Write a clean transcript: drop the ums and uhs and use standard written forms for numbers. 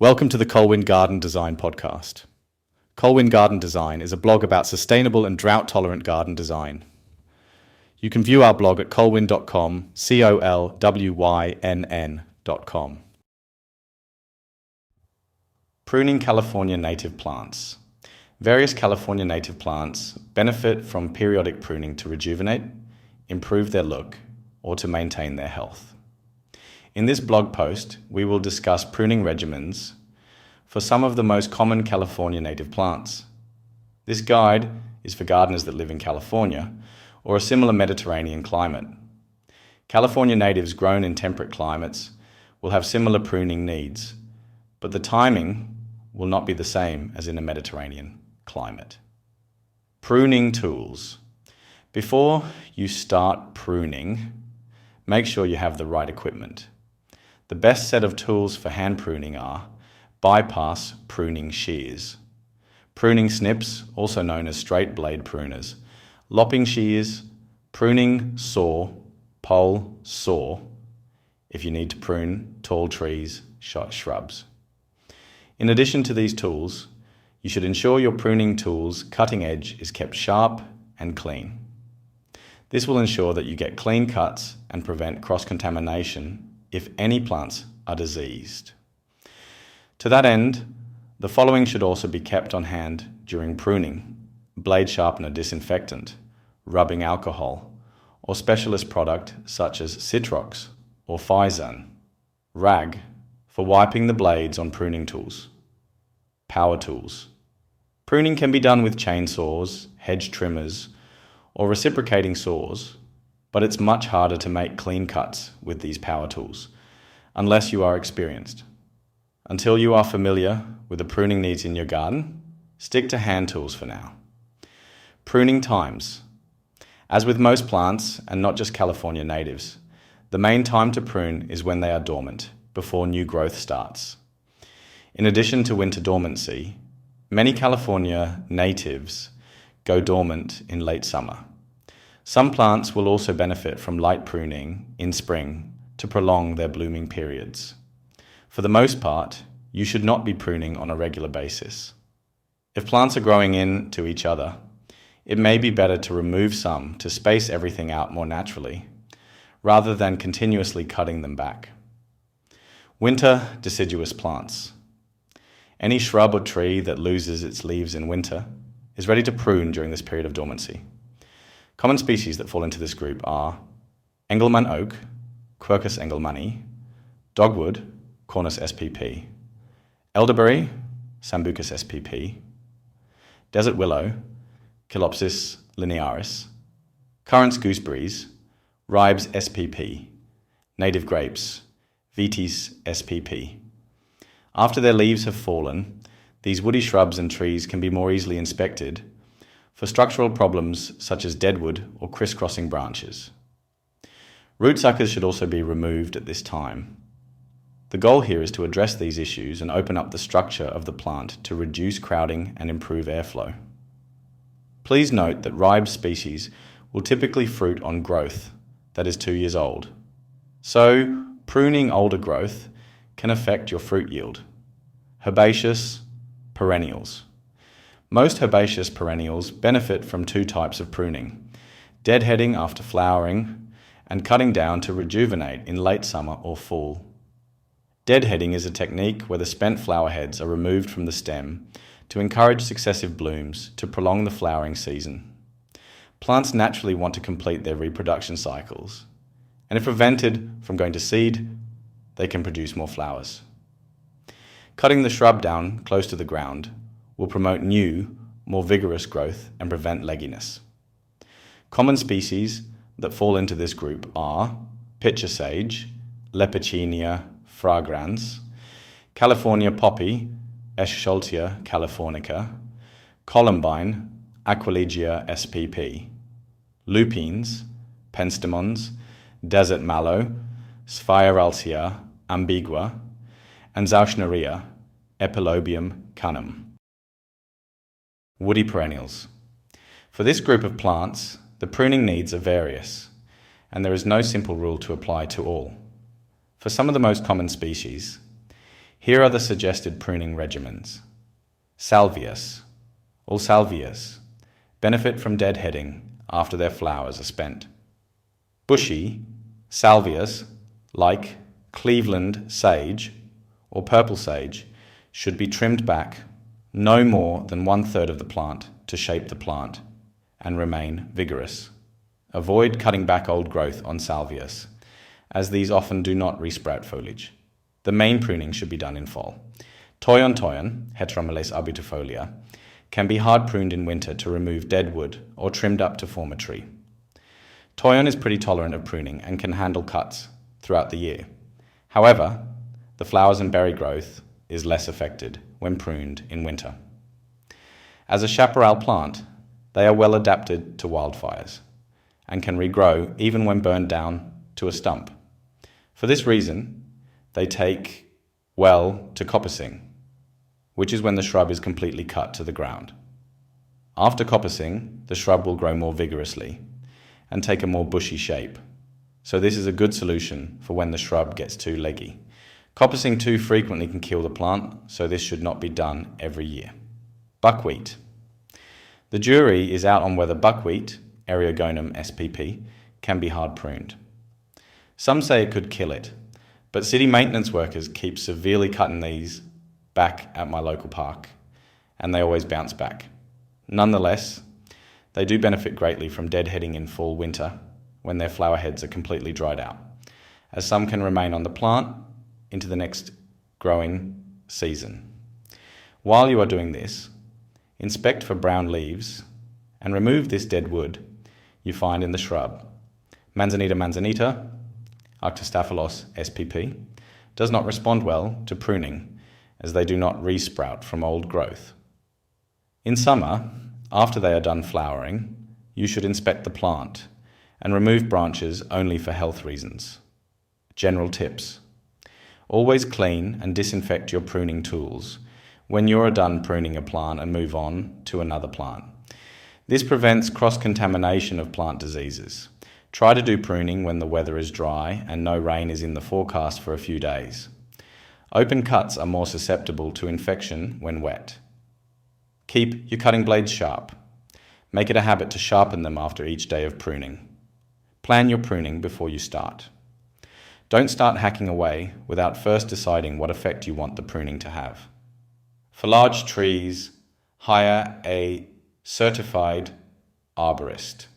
Welcome to the Colwyn Garden Design Podcast. Colwyn Garden Design is a blog about sustainable and drought-tolerant garden design. You can view our blog at colwyn.com, colwynn.com. Pruning California native plants. Various California native plants benefit from periodic pruning to rejuvenate, improve their look, or to maintain their health. In this blog post, we will discuss pruning regimens for some of the most common California native plants. This guide is for gardeners that live in California or a similar Mediterranean climate. California natives grown in temperate climates will have similar pruning needs, but the timing will not be the same as in a Mediterranean climate. Pruning tools. Before you start pruning, make sure you have the right equipment. The best set of tools for hand pruning are bypass pruning shears, pruning snips, also known as straight blade pruners, lopping shears, pruning saw, pole saw, if you need to prune tall trees, shrubs. In addition to these tools, you should ensure your pruning tool's cutting edge is kept sharp and clean. This will ensure that you get clean cuts and prevent cross-contamination if any plants are diseased. To that end, the following should also be kept on hand during pruning: blade sharpener disinfectant, rubbing alcohol, or specialist product such as Citrox or Fizan, rag for wiping the blades on pruning tools, power tools. Pruning can be done with chainsaws, hedge trimmers, or reciprocating saws, but it's much harder to make clean cuts with these power tools, unless you are experienced. Until you are familiar with the pruning needs in your garden, stick to hand tools for now. Pruning times. As with most plants, and not just California natives, the main time to prune is when they are dormant, before new growth starts. In addition to winter dormancy, many California natives go dormant in late summer. Some plants will also benefit from light pruning in spring to prolong their blooming periods. For the most part, you should not be pruning on a regular basis. If plants are growing into each other, it may be better to remove some to space everything out more naturally, rather than continuously cutting them back. Winter deciduous plants. Any shrub or tree that loses its leaves in winter is ready to prune during this period of dormancy. Common species that fall into this group are Engelmann oak, Quercus engelmanni, dogwood, Cornus spp, elderberry, Sambucus spp, desert willow, Chilopsis linearis, currants gooseberries, Ribes spp, native grapes, Vitis spp. After their leaves have fallen, these woody shrubs and trees can be more easily inspected for structural problems such as deadwood or crisscrossing branches. Root suckers should also be removed at this time. The goal here is to address these issues and open up the structure of the plant to reduce crowding and improve airflow. Please note that Ribes species will typically fruit on growth that is 2 years old. So, pruning older growth can affect your fruit yield. Herbaceous perennials. Most herbaceous perennials benefit from two types of pruning: deadheading after flowering and cutting down to rejuvenate in late summer or fall. Deadheading is a technique where the spent flower heads are removed from the stem to encourage successive blooms to prolong the flowering season. Plants naturally want to complete their reproduction cycles, and if prevented from going to seed, they can produce more flowers. Cutting the shrub down close to the ground will promote new, more vigorous growth and prevent legginess. Common species that fall into this group are pitcher sage, Lepicinia fragrans, California poppy, Eschscholtia californica, columbine, Aquilegia spp, lupines, penstemons, desert mallow, Sphaeraltia ambigua, and Zauschneria, Epilobium canum. Woody perennials. For this group of plants, the pruning needs are various, and there is no simple rule to apply to all. For some of the most common species, Here are the suggested pruning regimens. Salvias, all salvias, benefit from deadheading after their flowers are spent. Bushy, salvias, like Cleveland sage or purple sage, should be trimmed back no more than 1/3 of the plant to shape the plant and remain vigorous. Avoid cutting back old growth on salvias, as these often do not resprout foliage. The main pruning should be done in fall. Toyon toyon, Heteromeles arbitifolia, can be hard pruned in winter to remove dead wood or trimmed up to form a tree. Toyon is pretty tolerant of pruning and can handle cuts throughout the year. However, the flowers and berry growth is less affected when pruned in winter. As a chaparral plant, they are well adapted to wildfires and can regrow even when burned down to a stump. For this reason, they take well to coppicing, which is when the shrub is completely cut to the ground. After coppicing, the shrub will grow more vigorously and take a more bushy shape. So this is a good solution for when the shrub gets too leggy. Coppicing too frequently can kill the plant, so this should not be done every year. Buckwheat. The jury is out on whether buckwheat, Eriogonum spp, can be hard pruned. Some say it could kill it, but city maintenance workers keep severely cutting these back at my local park, and they always bounce back. Nonetheless, they do benefit greatly from deadheading in fall-winter when their flower heads are completely dried out, as some can remain on the plant into the next growing season. While you are doing this, inspect for brown leaves and remove this dead wood you find in the shrub. Manzanita manzanita, Arctostaphylos spp, does not respond well to pruning, as they do not resprout from old growth. In summer, after they are done flowering, you should inspect the plant and remove branches only for health reasons. General tips. Always clean and disinfect your pruning tools when you are done pruning a plant and move on to another plant. This prevents cross-contamination of plant diseases. Try to do pruning when the weather is dry and no rain is in the forecast for a few days. Open cuts are more susceptible to infection when wet. Keep your cutting blades sharp. Make it a habit to sharpen them after each day of pruning. Plan your pruning before you start. Don't start hacking away without first deciding what effect you want the pruning to have. For large trees, hire a certified arborist.